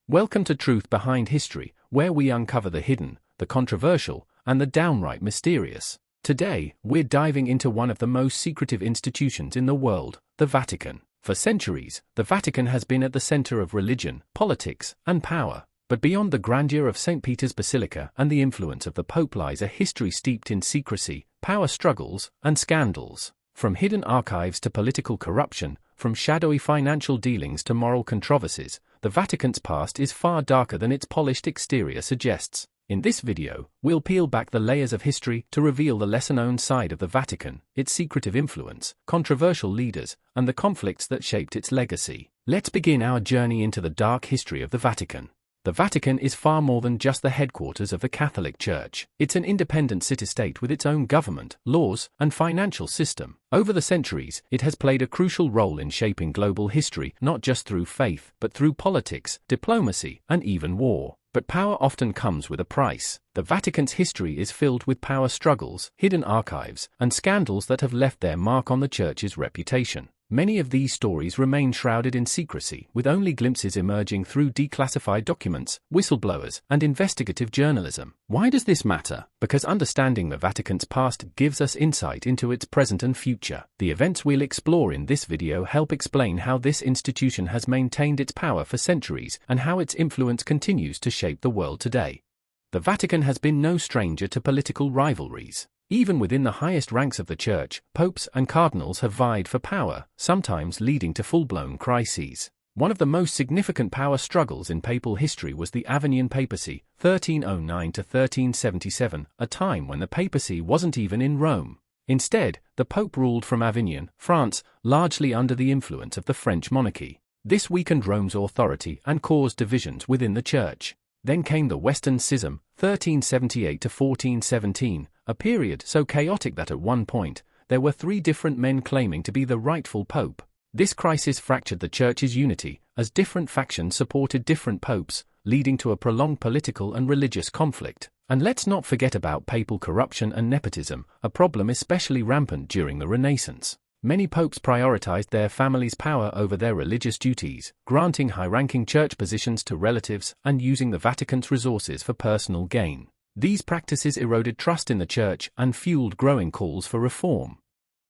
Welcome to Truth Behind History, where we uncover the hidden, the controversial, and the downright mysterious. Today, we're diving into one of the most secretive institutions in the world, the Vatican. For centuries, the Vatican has been at the center of religion, politics, and power. But beyond the grandeur of St. Peter's Basilica and the influence of the Pope lies a history steeped in secrecy, power struggles, and scandals. From hidden archives to political corruption, from shadowy financial dealings to moral controversies, the Vatican's past is far darker than its polished exterior suggests. In this video, we'll peel back the layers of history to reveal the lesser-known side of the Vatican, its secretive influence, controversial leaders, and the conflicts that shaped its legacy. Let's begin our journey into the dark history of the Vatican. The Vatican is far more than just the headquarters of the Catholic Church. It's an independent city-state with its own government, laws, and financial system. Over the centuries, it has played a crucial role in shaping global history, not just through faith, but through politics, diplomacy, and even war. But power often comes with a price. The Vatican's history is filled with power struggles, hidden archives, and scandals that have left their mark on the Church's reputation. Many of these stories remain shrouded in secrecy, with only glimpses emerging through declassified documents, whistleblowers, and investigative journalism. Why does this matter? Because understanding the Vatican's past gives us insight into its present and future. The events we'll explore in this video help explain how this institution has maintained its power for centuries and how its influence continues to shape the world today. The Vatican has been no stranger to political rivalries. Even within the highest ranks of the Church, popes and cardinals have vied for power, sometimes leading to full-blown crises. One of the most significant power struggles in papal history was the Avignon Papacy, 1309 to 1377, a time when the papacy wasn't even in Rome. Instead, the Pope ruled from Avignon, France, largely under the influence of the French monarchy. This weakened Rome's authority and caused divisions within the Church. Then came the Western Schism, 1378 to 1417, a period so chaotic that at one point, there were three different men claiming to be the rightful pope. This crisis fractured the Church's unity, as different factions supported different popes, leading to a prolonged political and religious conflict. And let's not forget about papal corruption and nepotism, a problem especially rampant during the Renaissance. Many popes prioritized their family's power over their religious duties, granting high-ranking church positions to relatives and using the Vatican's resources for personal gain. These practices eroded trust in the Church and fueled growing calls for reform.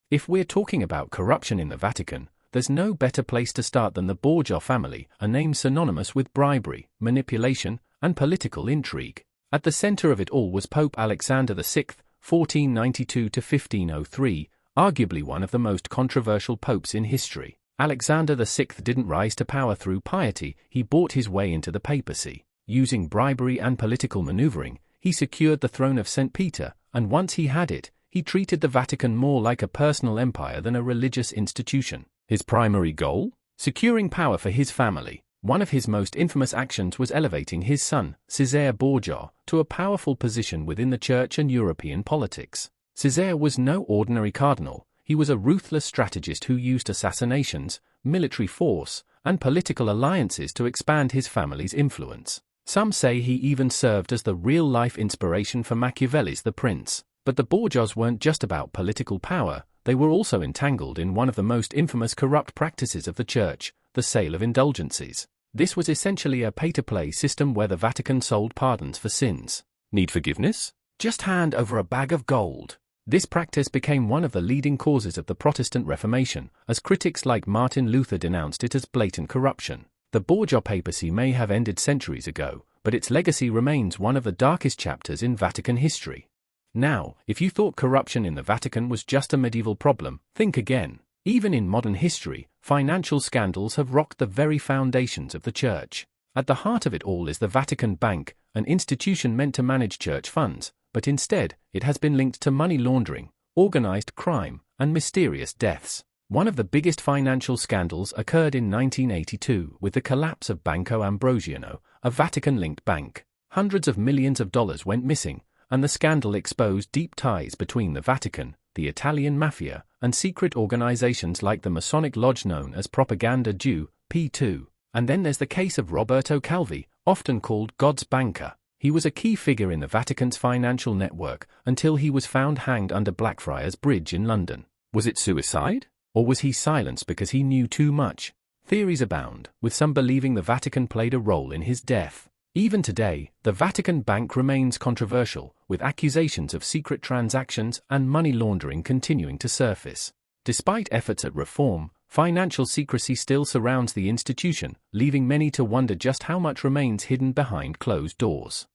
If we're talking about corruption in the Vatican, there's no better place to start than the Borgia family, a name synonymous with bribery, manipulation, and political intrigue. At the center of it all was Pope Alexander VI, 1492 to 1503, arguably one of the most controversial popes in history. Alexander VI didn't rise to power through piety, he bought his way into the papacy. Using bribery and political maneuvering, he secured the throne of St. Peter, and once he had it, he treated the Vatican more like a personal empire than a religious institution. His primary goal? Securing power for his family. One of his most infamous actions was elevating his son, Cesare Borgia, to a powerful position within the Church and European politics. Cesare was no ordinary cardinal, he was a ruthless strategist who used assassinations, military force, and political alliances to expand his family's influence. Some say he even served as the real-life inspiration for Machiavelli's The Prince. But the Borgias weren't just about political power, they were also entangled in one of the most infamous corrupt practices of the Church, the sale of indulgences. This was essentially a pay-to-play system where the Vatican sold pardons for sins. Need forgiveness? Just hand over a bag of gold. This practice became one of the leading causes of the Protestant Reformation, as critics like Martin Luther denounced it as blatant corruption. The Borgia papacy may have ended centuries ago, but its legacy remains one of the darkest chapters in Vatican history. Now, if you thought corruption in the Vatican was just a medieval problem, think again. Even in modern history, financial scandals have rocked the very foundations of the Church. At the heart of it all is the Vatican Bank, an institution meant to manage church funds, but instead, it has been linked to money laundering, organized crime, and mysterious deaths. One of the biggest financial scandals occurred in 1982 with the collapse of Banco Ambrosiano, a Vatican-linked bank. Hundreds of millions of dollars went missing, and the scandal exposed deep ties between the Vatican, the Italian mafia, and secret organizations like the Masonic Lodge known as Propaganda Due, P2. And then there's the case of Roberto Calvi, often called God's banker. He was a key figure in the Vatican's financial network until he was found hanged under Blackfriars Bridge in London. Was it suicide? Or was he silenced because he knew too much? Theories abound, with some believing the Vatican played a role in his death. Even today, the Vatican Bank remains controversial, with accusations of secret transactions and money laundering continuing to surface. Despite efforts at reform, financial secrecy still surrounds the institution, leaving many to wonder just how much remains hidden behind closed doors.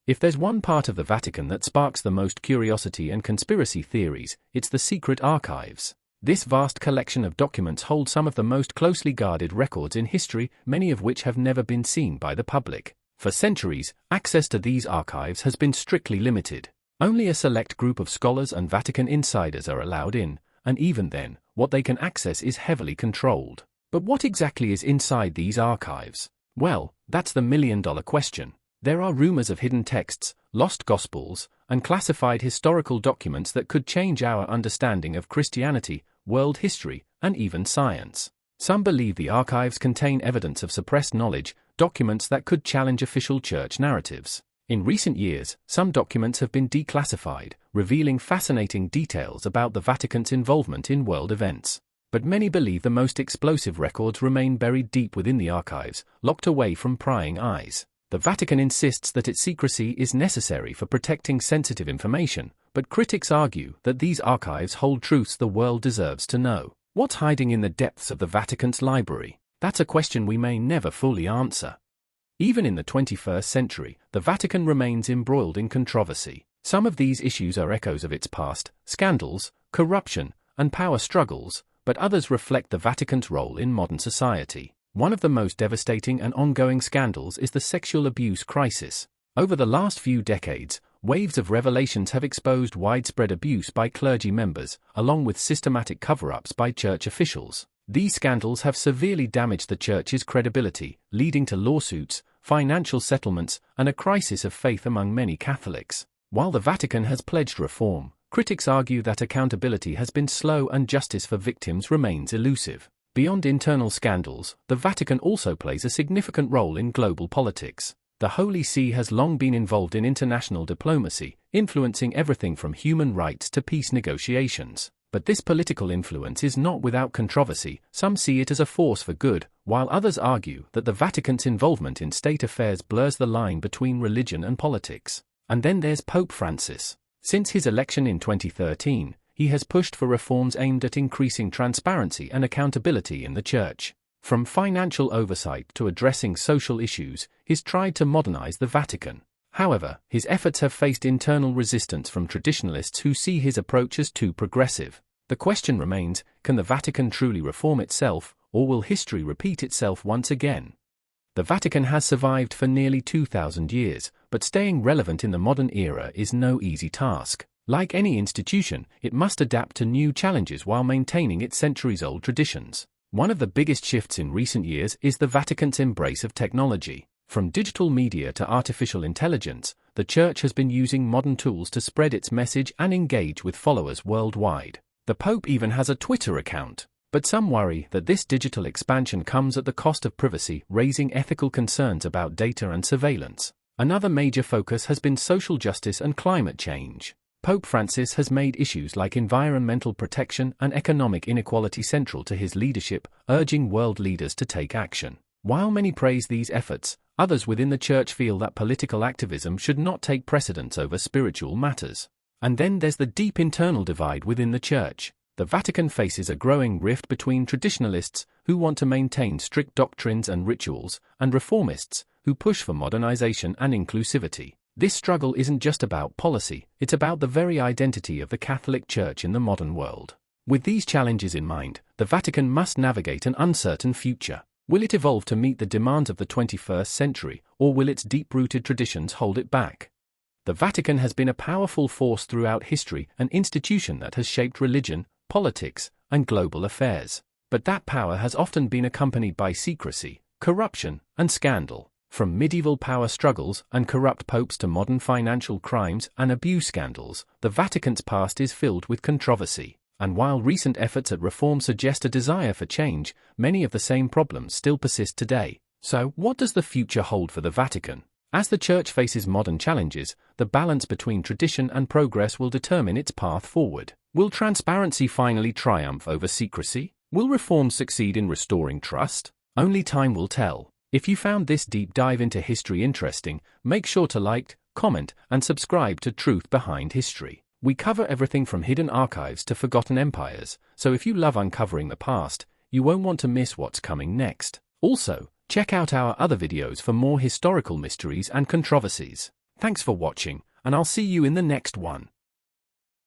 If there's one part of the Vatican that sparks the most curiosity and conspiracy theories, it's the secret archives. This vast collection of documents holds some of the most closely guarded records in history, many of which have never been seen by the public. For centuries, access to these archives has been strictly limited. Only a select group of scholars and Vatican insiders are allowed in, and even then, what they can access is heavily controlled. But what exactly is inside these archives? Well, that's the million-dollar question. There are rumors of hidden texts, lost gospels, and classified historical documents that could change our understanding of Christianity, world history, and even science. Some believe the archives contain evidence of suppressed knowledge, documents that could challenge official church narratives. In recent years, some documents have been declassified, revealing fascinating details about the Vatican's involvement in world events. But many believe the most explosive records remain buried deep within the archives, locked away from prying eyes. The Vatican insists that its secrecy is necessary for protecting sensitive information, but critics argue that these archives hold truths the world deserves to know. What's hiding in the depths of the Vatican's library? That's a question we may never fully answer. Even in the 21st century, the Vatican remains embroiled in controversy. Some of these issues are echoes of its past, scandals, corruption, and power struggles, but others reflect the Vatican's role in modern society. One of the most devastating and ongoing scandals is the sexual abuse crisis. Over the last few decades, waves of revelations have exposed widespread abuse by clergy members, along with systematic cover-ups by church officials. These scandals have severely damaged the church's credibility, leading to lawsuits, financial settlements, and a crisis of faith among many Catholics. While the Vatican has pledged reform, critics argue that accountability has been slow and justice for victims remains elusive. Beyond internal scandals, the Vatican also plays a significant role in global politics. The Holy See has long been involved in international diplomacy, influencing everything from human rights to peace negotiations. But this political influence is not without controversy. Some see it as a force for good, while others argue that the Vatican's involvement in state affairs blurs the line between religion and politics. And then there's Pope Francis. Since his election in 2013, he has pushed for reforms aimed at increasing transparency and accountability in the Church. From financial oversight to addressing social issues, he's tried to modernize the Vatican. However, his efforts have faced internal resistance from traditionalists who see his approach as too progressive. The question remains, can the Vatican truly reform itself, or will history repeat itself once again? The Vatican has survived for nearly 2,000 years, but staying relevant in the modern era is no easy task. Like any institution, it must adapt to new challenges while maintaining its centuries-old traditions. One of the biggest shifts in recent years is the Vatican's embrace of technology. From digital media to artificial intelligence, the Church has been using modern tools to spread its message and engage with followers worldwide. The Pope even has a Twitter account. But some worry that this digital expansion comes at the cost of privacy, raising ethical concerns about data and surveillance. Another major focus has been social justice and climate change. Pope Francis has made issues like environmental protection and economic inequality central to his leadership, urging world leaders to take action. While many praise these efforts, others within the Church feel that political activism should not take precedence over spiritual matters. And then there's the deep internal divide within the Church. The Vatican faces a growing rift between traditionalists, who want to maintain strict doctrines and rituals, and reformists, who push for modernization and inclusivity. This struggle isn't just about policy, it's about the very identity of the Catholic Church in the modern world. With these challenges in mind, the Vatican must navigate an uncertain future. Will it evolve to meet the demands of the 21st century, or will its deep-rooted traditions hold it back? The Vatican has been a powerful force throughout history, an institution that has shaped religion, politics, and global affairs. But that power has often been accompanied by secrecy, corruption, and scandal. From medieval power struggles and corrupt popes to modern financial crimes and abuse scandals, the Vatican's past is filled with controversy. And while recent efforts at reform suggest a desire for change, many of the same problems still persist today. So, what does the future hold for the Vatican? As the Church faces modern challenges, the balance between tradition and progress will determine its path forward. Will transparency finally triumph over secrecy? Will reform succeed in restoring trust? Only time will tell. If you found this deep dive into history interesting, make sure to like, comment, and subscribe to Truth Behind History. We cover everything from hidden archives to forgotten empires, so if you love uncovering the past, you won't want to miss what's coming next. Also, check out our other videos for more historical mysteries and controversies. Thanks for watching, and I'll see you in the next one.